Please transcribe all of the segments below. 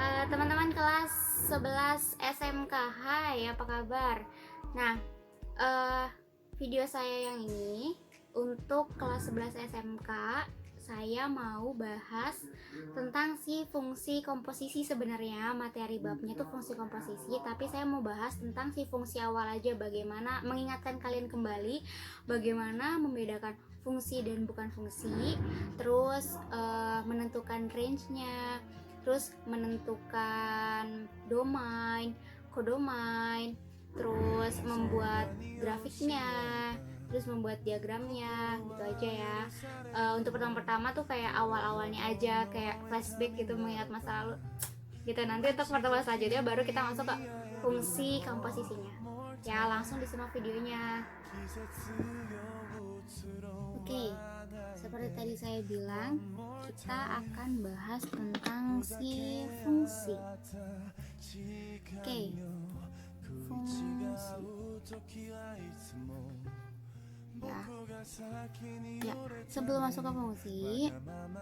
Teman-teman kelas 11 SMK, hai apa kabar? Nah, uh, video saya yang ini untuk kelas 11 SMK, saya mau bahas tentang si fungsi komposisi. Sebenarnya materi babnya tuh fungsi komposisi, tapi saya mau bahas tentang si fungsi awal aja, bagaimana mengingatkan kalian kembali bagaimana membedakan fungsi dan bukan fungsi, terus menentukan range-nya, terus menentukan domain, kodomain, terus membuat grafiknya, terus membuat diagramnya, gitu aja ya. Untuk pertama-pertama tuh kayak awal-awalnya aja, kayak flashback gitu, mengingat masa lalu gitu. Nanti untuk pertemuan selanjutnya baru kita masuk ke fungsi komposisinya ya. Langsung disimak videonya. Oke, seperti tadi saya bilang, kita akan bahas tentang si fungsi. Oke, fungsi ya, sebelum masuk ke fungsi,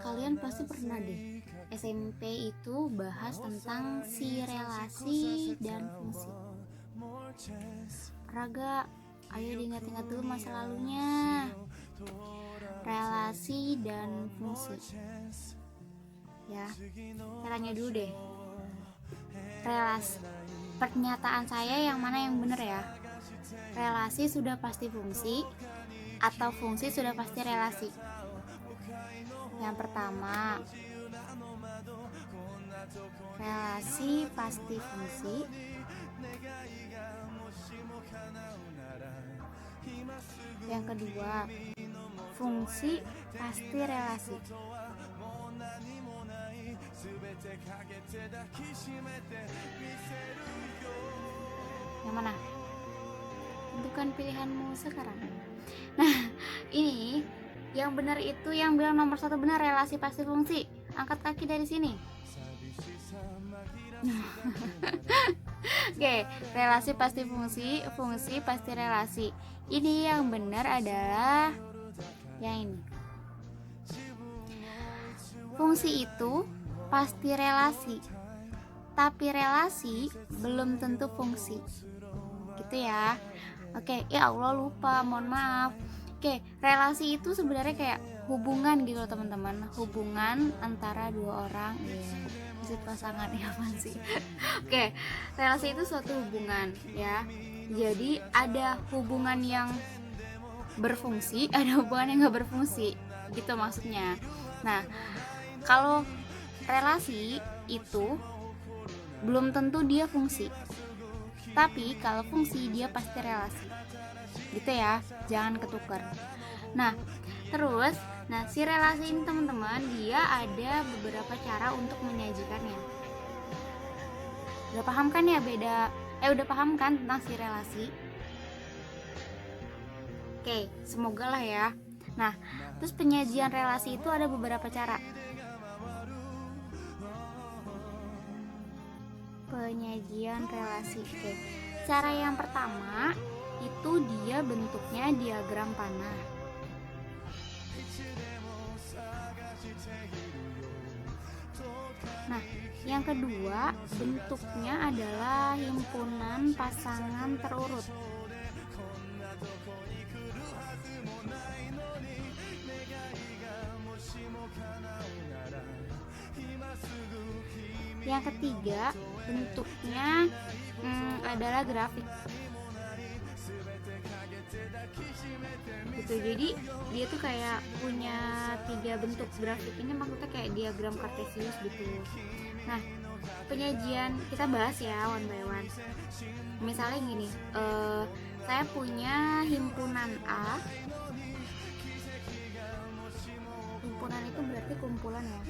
kalian pasti pernah deh SMP itu bahas tentang si relasi dan fungsi. Pernah gak? Ayo diingat-ingat dulu masa lalunya. Relasi dan fungsi ya, saya tanya dulu deh, relasi, pernyataan saya yang mana yang benar ya? Relasi sudah pasti fungsi atau fungsi sudah pasti relasi? Yang pertama, relasi pasti fungsi. Yang kedua, fungsi pasti relasi. Yang mana? Tentukan pilihanmu sekarang. Nah, ini yang benar itu yang bilang nomor 1 benar, relasi pasti fungsi. Angkat kaki dari sini. Oke, relasi pasti fungsi, fungsi pasti relasi. Ini yang benar adalah yang ini. Fungsi itu pasti relasi, tapi relasi belum tentu fungsi. Gitu ya. Oke, ya Allah lupa, mohon maaf. Oke, relasi itu sebenarnya kayak hubungan gitu loh teman-teman. Hubungan antara dua orang, pasangan ya apaan sih. Oke, relasi itu suatu hubungan ya. Jadi ada hubungan yang berfungsi, ada hubungan yang nggak berfungsi, gitu maksudnya. Nah, kalau relasi itu belum tentu dia fungsi, tapi kalau fungsi dia pasti relasi, gitu ya, jangan ketukar. Nah, terus, si relasi ini teman-teman, dia ada beberapa cara untuk menyajikannya. Udah paham kan ya beda? Udah paham kan tentang si relasi? Oke, semoga lah ya. Nah, terus penyajian relasi itu ada beberapa cara. Penyajian relasi. Oke. Cara yang pertama itu dia bentuknya diagram panah. Nah, yang kedua bentuknya adalah himpunan pasangan terurut. Yang ketiga bentuknya adalah grafik. Gitu, jadi dia tuh kayak punya 3 bentuk. Grafik ini maksudnya kayak diagram kartesius gitu. Nah, penyajian kita bahas ya one by one. Misalnya gini, saya punya himpunan A. Himpunan itu berarti kumpulan ya,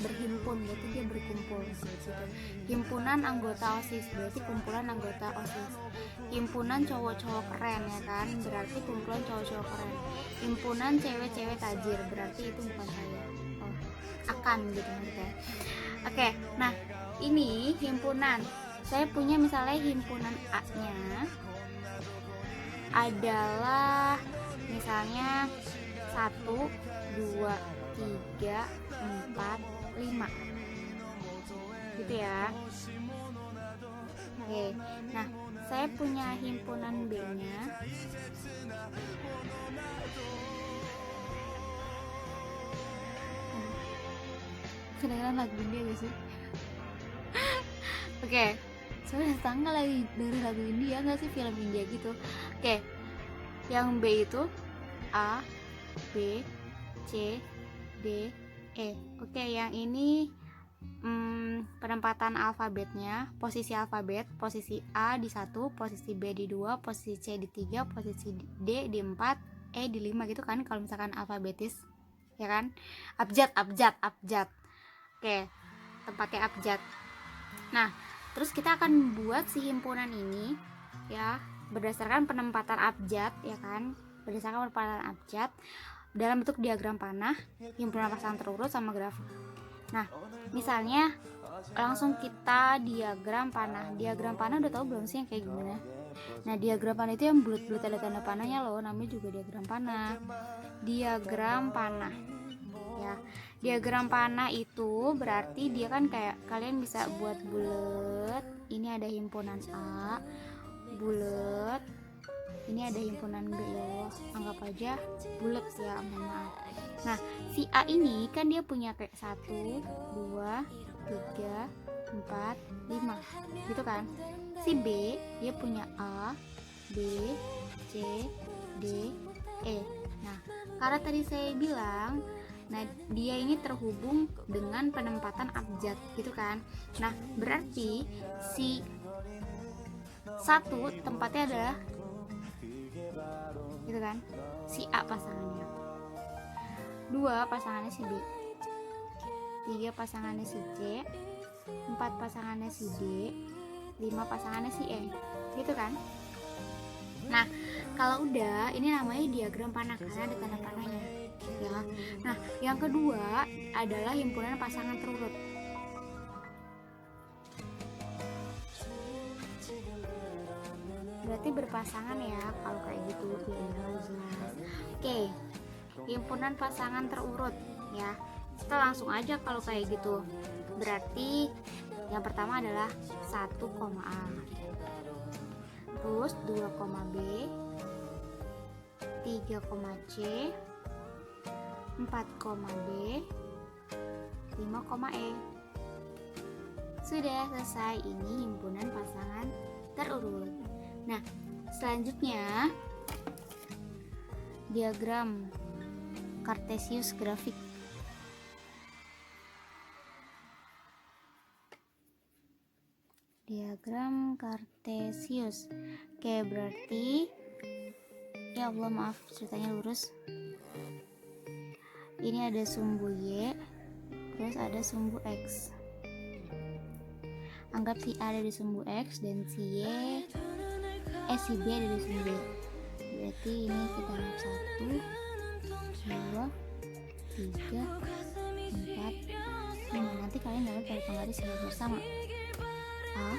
berhimpun berarti dia berkumpul gitu. Himpunan anggota OSIS berarti kumpulan anggota OSIS. Himpunan cowok-cowok keren ya kan, berarti kumpulan cowok-cowok keren. Himpunan cewek-cewek tajir berarti itu bukan saya, akan gitu maksudnya. Oke, nah ini himpunan, saya punya misalnya himpunan A nya adalah misalnya 1, 2, 3, 4, 5 gitu ya. Oke, nah saya punya himpunan B-nya. Kedengeran lagu India gak sih? Oke, soalnya tangga lagi dari lagu India nggak sih, film India gitu. Oke, yang B itu A, B, C, D, E. Oke, yang ini penempatan alfabetnya, posisi alfabet, posisi A di 1, posisi B di 2, posisi C di 3, posisi D di 4, E di 5 gitu kan kalau misalkan alfabetis, ya kan? Abjad. Oke, tempatnya abjad. Nah, terus kita akan buat si himpunan ini ya berdasarkan penempatan abjad, ya kan? Berdasarkan penempatan abjad dalam bentuk diagram panah, himpunan pasangan terurut sama grafik. Nah, misalnya langsung kita diagram panah. Diagram panah udah tahu belum sih yang kayak gimana? Nah, diagram panah itu yang bulat-bulat ada tanda panahnya loh, namanya juga diagram panah. Diagram panah. Ya, diagram panah itu berarti dia kan kayak kalian bisa buat bulat. Ini ada himpunan A, bulat. Ini ada himpunan B ya, anggap aja bulat ya, mohon maaf. Nah, si A ini kan dia punya kayak 1, 2, 3, 4, 5 gitu kan. Si B dia punya A, B, C, D, E. Nah, karena tadi saya bilang, nah dia ini terhubung dengan penempatan abjad gitu kan. Nah, berarti si 1 tempatnya adalah gitu kan, si A pasangannya, 2 pasangannya si B, 3 pasangannya si C, 4 pasangannya si D, 5 pasangannya si E gitu kan. Nah, kalau udah ini namanya diagram panah karena ada tanda panahnya ya. Nah, yang kedua adalah himpunan pasangan terurut. Berarti berpasangan ya kalau kayak gitu biar jelas. Oke, himpunan pasangan terurut ya. Kita langsung aja kalau kayak gitu. Berarti yang pertama adalah 1, A, terus 2, B, 3, C, 4, B, 5, E. Sudah selesai, ini himpunan pasangan terurut. Nah, selanjutnya diagram Cartesius grafik. Diagram Cartesius. Oke, berarti ya Allah maaf ceritanya lurus. Ini ada sumbu Y, terus ada sumbu X. Anggap si A ada di sumbu X dan si si B ada di sumbu Y. Berarti ini kita anggap 1, 2, 3, 4, 5. Nanti kalian dapat dari penggaris bersama. A,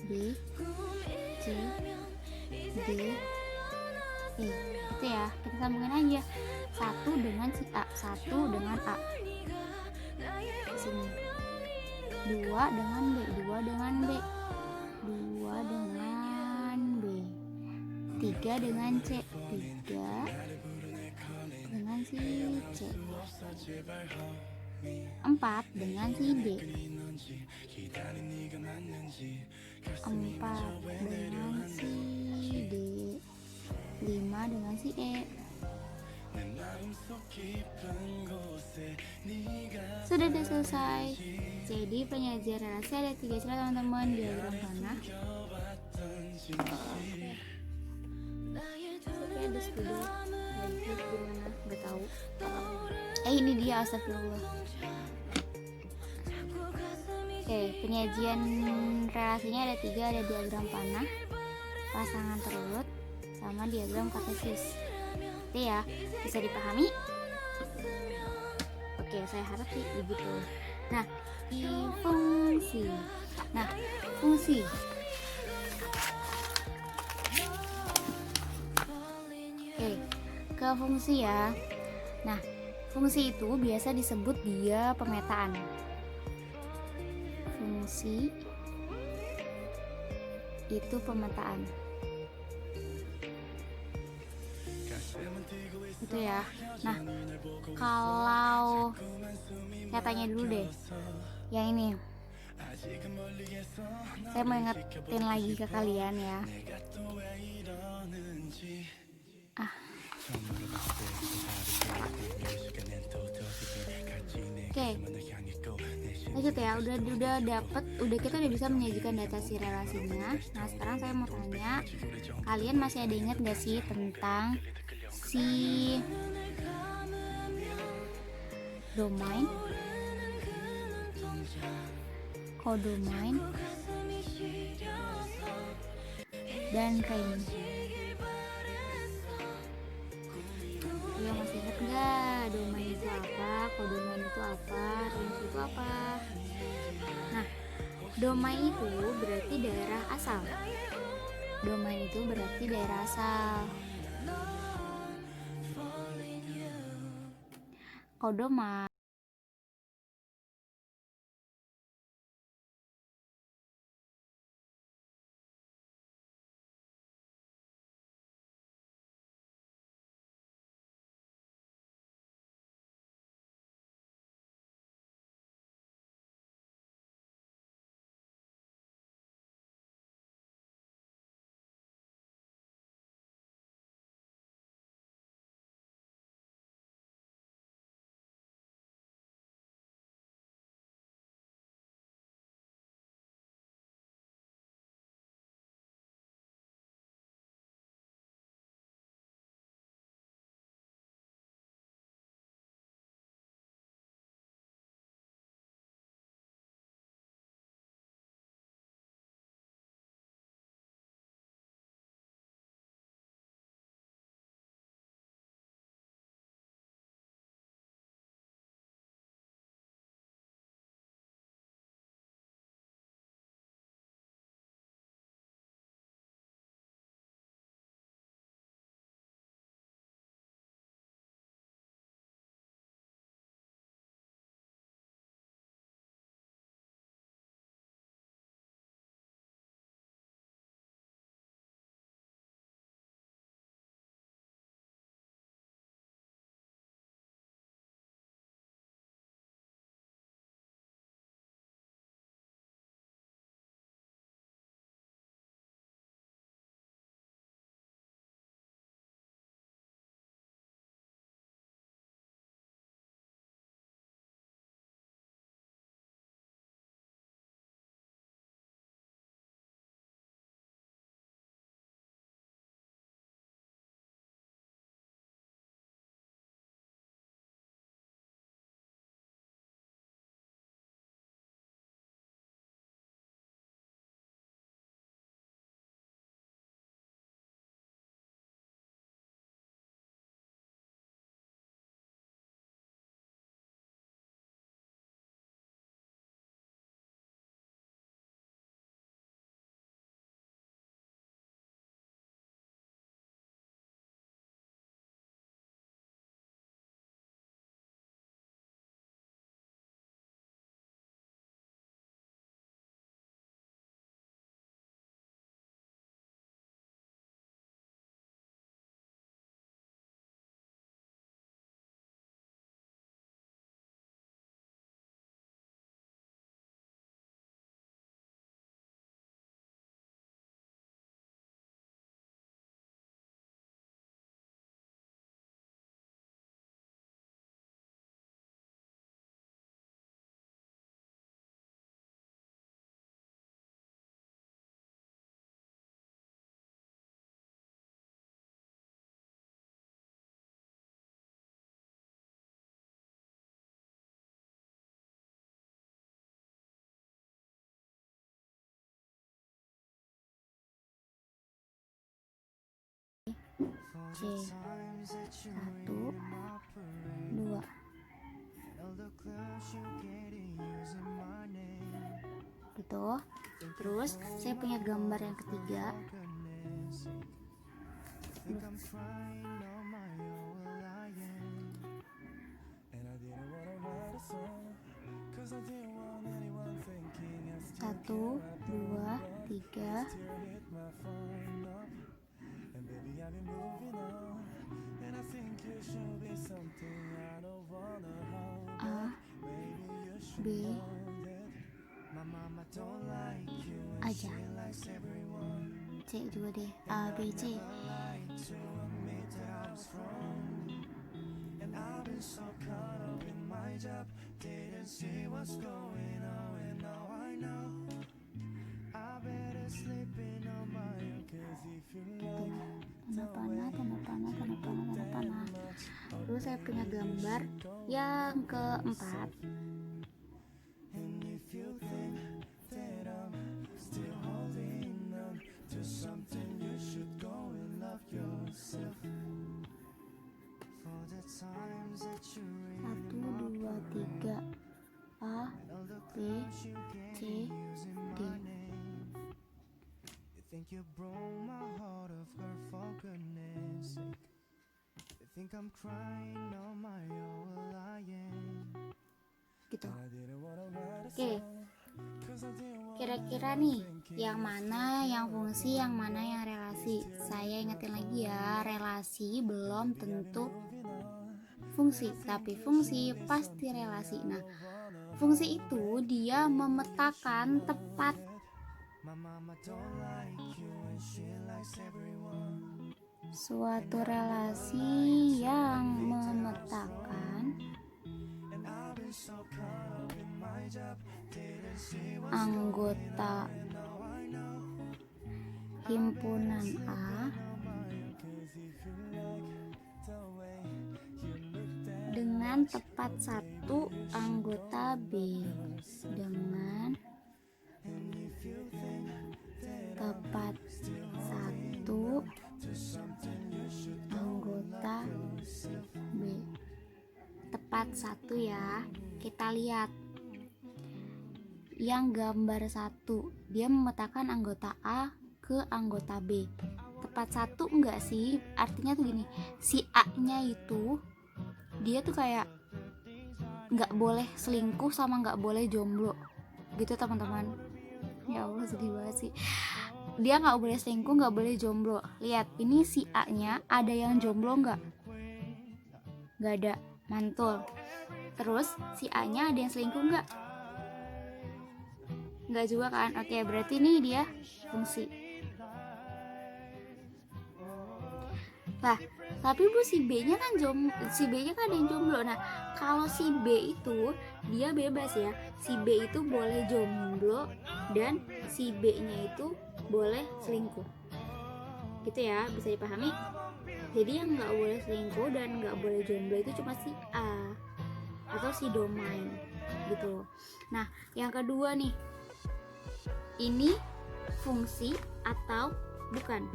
B, C, D, E. Itu ya, kita sambungin aja. 1 dengan si A, 1 dengan A. Sini. 2 dengan B, 2 dengan B, 2 dengan B, 3 dengan C, 3 dengan si C, 4 dengan si D, 4 dengan si D, 5 dengan si E. Sudah selesai. Jadi penyajian relasi ada 3 cara teman-teman. Diagram panah. Oke, ada studio lagi gimana? Gak tahu. Ini dia, astagfirullah. Oke, penyajian relasinya ada 3, ada diagram panah, pasangan terurut, sama diagram Cartesius. Itu ya, bisa dipahami? Oke, saya harap sih begitu. Nah, fungsi. Nah, fungsi. Oke, ke fungsi ya. Nah, fungsi itu biasa disebut dia pemetaan. estimasi, itu pemetaan. Itu ya. Nah, kalau saya tanya dulu deh, yang ini saya mau ingetin lagi ke kalian ya. Oke, lanjut ya. Kita udah bisa menyajikan data si relasinya. Nah, sekarang saya mau tanya, kalian masih ada ingat gak sih tentang si domain, codomain, dan range? Kalian masih ingat gak domain itu apa, codomain itu apa, range itu apa? Nah, domain itu berarti daerah asal. Codomain C1, 2. Gitu. Terus saya punya gambar yang ketiga. 1, 2, 3. A, B aja. C juga deh. A, B, C. Tanda panah. Terus saya punya gambar yang keempat. Satu, dua, tiga. A, B, C, D. Think you broke my heart of her for goodness sake. You think I'm crying on my own lying. Gitu. Oke. Kira-kira nih yang mana yang fungsi, yang mana yang relasi? Saya ingetin lagi ya, relasi belum tentu fungsi, tapi fungsi pasti relasi. Nah, fungsi itu dia memetakan tepat suatu relasi yang memetakan anggota himpunan A dengan tepat satu anggota B dengan tepat satu anggota B. Tepat satu ya. Kita lihat yang gambar satu, dia memetakan anggota A ke anggota B. Tepat satu enggak sih? Artinya tuh gini, si A nya itu dia tuh kayak nggak boleh selingkuh sama nggak boleh jomblo gitu teman-teman. Ya Allah, sedih banget sih. Dia nggak boleh selingkuh, nggak boleh jomblo. Lihat, ini si A nya ada yang jomblo nggak? Nggak ada, mantul. Terus si A nya ada yang selingkuh nggak? Nggak juga kan? Oke, berarti ini dia fungsi. Lah, tapi Bu, si B nya kan si B nya kan ada yang jomblo. Nah, kalau si B itu dia bebas ya. Si B itu boleh jomblo dan si B nya itu boleh selingkuh. Gitu ya, bisa dipahami? Jadi yang nggak boleh selingkuh dan nggak boleh jomblo itu cuma si A atau si domain gitu. Nah, yang kedua nih, ini fungsi atau bukan?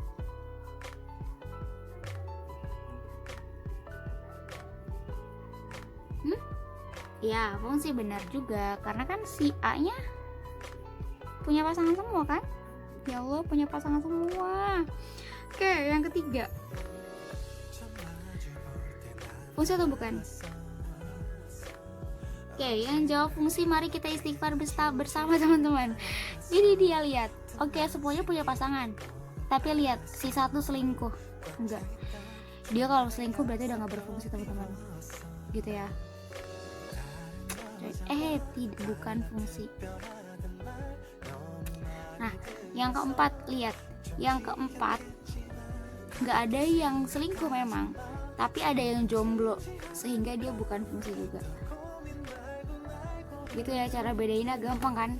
Ya, fungsi, benar juga, karena kan si A nya punya pasangan semua kan? Ya Allah, punya pasangan semua. Oke, yang ketiga, fungsi atau bukan? Oke, yang jawab fungsi, mari kita istighfar bersama teman-teman. Jadi dia lihat, oke, semuanya punya pasangan, tapi lihat si satu selingkuh. Enggak, dia kalau selingkuh berarti udah gak berfungsi teman-teman, gitu ya. Tidak, bukan fungsi. Nah, yang keempat, lihat, yang keempat nggak ada yang selingkuh memang, tapi ada yang jomblo, sehingga dia bukan fungsi juga. Gitu ya, cara bedainnya gampang kan?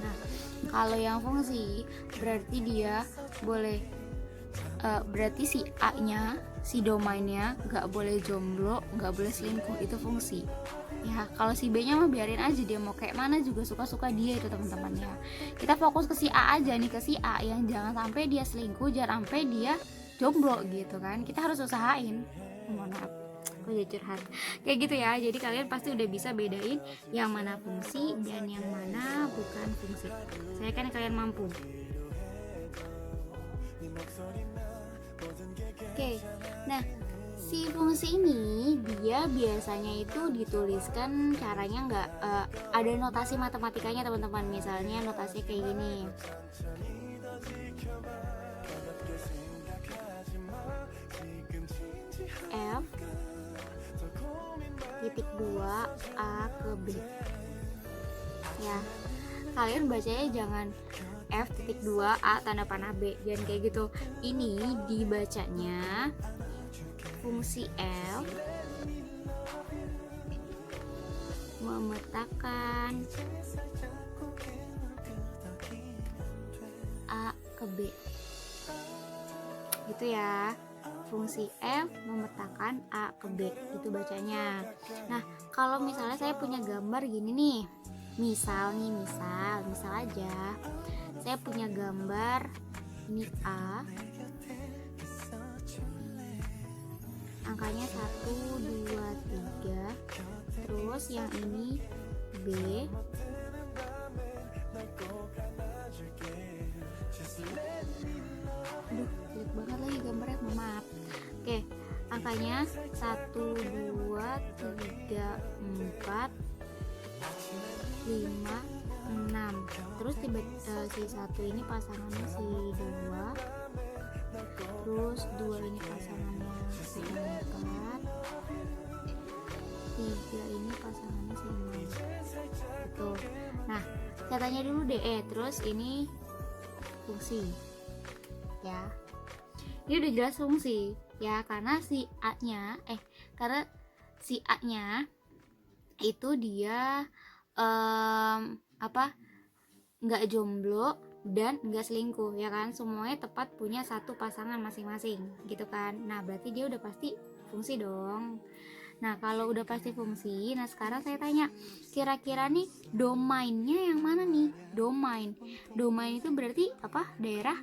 Nah, kalau yang fungsi berarti dia boleh, berarti si A nya, si domainnya nggak boleh jomblo, nggak boleh selingkuh, itu fungsi. Ya, kalau si B nya mah biarin aja, dia mau kayak mana juga suka-suka dia itu teman-teman ya. Kita fokus ke si A aja nih, ke si A yang jangan sampai dia selingkuh, jangan sampai dia jomblo gitu kan. Kita harus usahain. Mohon maaf, aku jadi curhat kayak gitu ya. Jadi kalian pasti udah bisa bedain yang mana fungsi dan yang mana bukan fungsi. Saya kan kalian mampu. Oke, nah Si fungsi ini dia biasanya itu dituliskan caranya nggak ada notasi matematikanya teman-teman. Misalnya notasi kayak gini. F titik 2 A ke B. Ya, kalian bacanya jangan F titik 2 A tanda panah B, jangan kayak gitu. Ini dibacanya fungsi F memetakan A ke B gitu ya. Fungsi F memetakan A ke B itu bacanya. Nah, kalau misalnya saya punya gambar gini nih, misal aja saya punya gambar ini A, angkanya 1, 2, 3, terus yang ini B, aduh jelek banget lagi gambarnya, maaf. Oke, angkanya 1, 2, 3, 4, 5, 6. Terus si 1 ini pasangannya si 2, terus 2 ini pasangannya si 4, 3 ini pasangannya si 6 gitu. Nah, saya tanya dulu deh, terus ini fungsi ya, ini udah jelas fungsi ya, karena si A nya itu dia nggak jomblo dan nggak selingkuh ya kan, semuanya tepat punya satu pasangan masing-masing gitu kan. Nah, berarti dia udah pasti fungsi dong. Nah, kalau udah pasti fungsi, nah sekarang saya tanya, kira-kira nih domainnya yang mana nih? Domain itu berarti apa? Daerah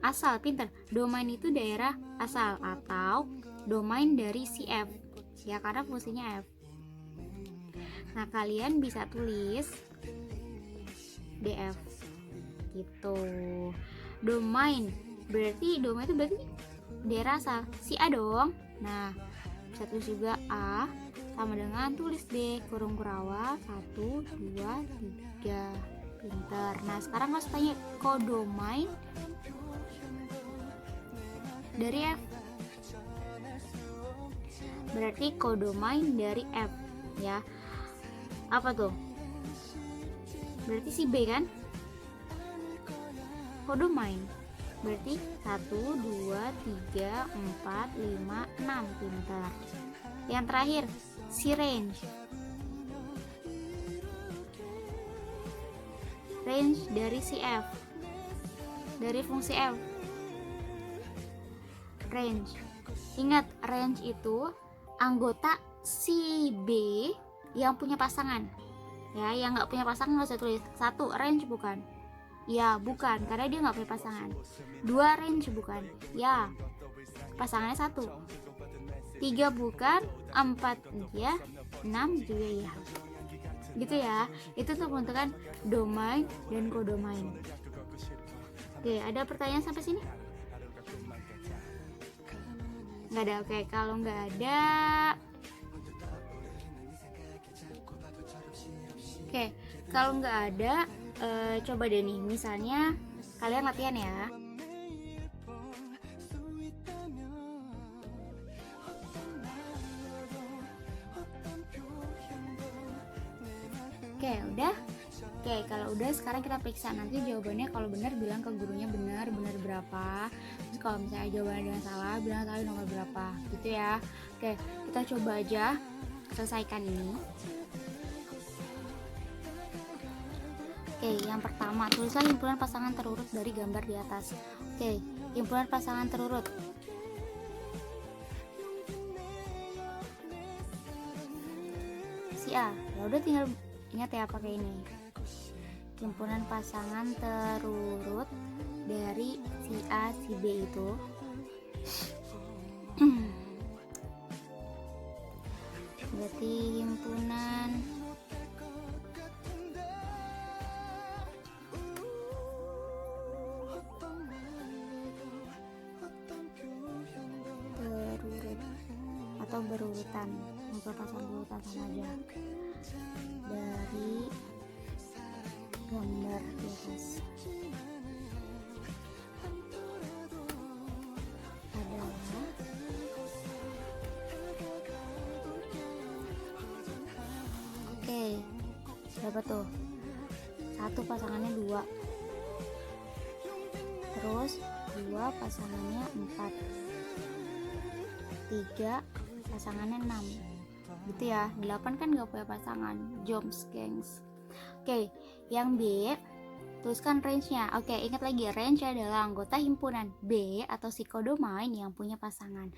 asal. Pinter. Domain itu daerah asal atau domain dari si F ya, karena fungsinya F. Nah, kalian bisa tulis DF gitu. Domain itu berarti daerah asal si A dong. Nah, bisa tulis juga A sama dengan tulis D kurung kurawa 1, 2, 3. Pinter. Nah, sekarang harus tanya kodomain dari F. Berarti kodomain dari F ya. Apa tuh? Berarti si B kan? Kodomain berarti 1, 2, 3, 4, 5, 6. Pintar. Yang terakhir si range dari si F, dari fungsi F. Range, ingat range itu anggota si B yang punya pasangan ya. Yang nggak punya pasangan nggak usah tulis. 1 range bukan ya, bukan, karena dia nggak punya pasangan. 2 range bukan ya, pasangannya 1. 3 bukan, 4 ya, 6 juga ya gitu ya. Itu untuk menentukan domain dan kodomain. Oke, ada pertanyaan sampai sini? Nggak ada. Oke, kalau nggak ada, kalau nggak ada, coba deh nih, misalnya kalian latihan ya. Udah. Kalau udah, sekarang kita periksa. Nanti jawabannya kalau benar bilang ke gurunya benar berapa. Terus kalau misalnya jawabannya dengan salah, bilang salah nomor berapa gitu ya. Kita coba aja selesaikan ini. Yang pertama, tulislah himpunan pasangan terurut dari gambar di atas. Himpunan pasangan terurut. Si A. Ya udah, tinggal ingat ya pakai ini. Himpunan pasangan terurut dari si A, si B itu berarti himpunan terurut atau berurutan, untuk pasang berurutan sama aja dari gambar di atas. Adalah oke, berapa tuh? Satu pasangannya 2, terus 2 pasangannya 4, 3 pasangannya 6 gitu ya. 8 kan gak punya pasangan, Joms gengs. Oke, yang B, tuliskan range-nya. Oke, ingat lagi, range adalah anggota himpunan B atau psikodomain yang punya pasangan.